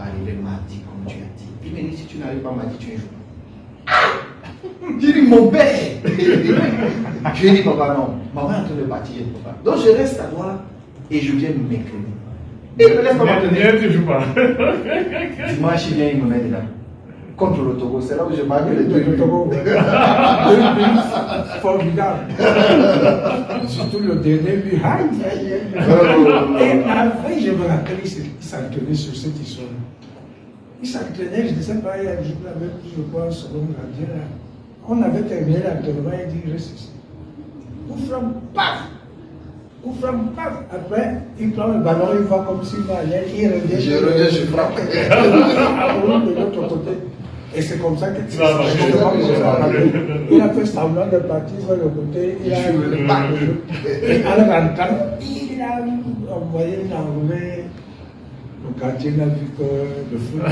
pas arriver mardi comme tu as dit. Puis il me dit, si tu n'arrives pas mardi, tu ne joues pas. J'ai dit, mon père. Je lui ai dit, papa, non. Maman est en train de partir, papa. Donc je reste à toi et je viens mercredi. Il me laisse pas m'entraîner. Tu ne joues pas. Dimanche, il vient, il me met dedans. Contre le Togo, c'est là où je marque les deux buts. Formidable. Surtout le dernier but. Et après, je me rappelle, il s'entraînait sur cette histoire. Il s'entraînait, je ne sais pas, il a joué avec plus de quoi, selon gardien. On avait terminé l'entraînement, il dit, reste ici. Coup franc, paf! Coup franc, paf! Après, il prend le ballon, il va comme s'il va aller, il revient. Je reviens, je frappe. De l'autre côté. Et c'est comme ça que il a fait semblant de partir sur le côté, il a joué le bac. Et en rentrant, il a envoyé une enroulée. Le gardien n'a vu que le foot.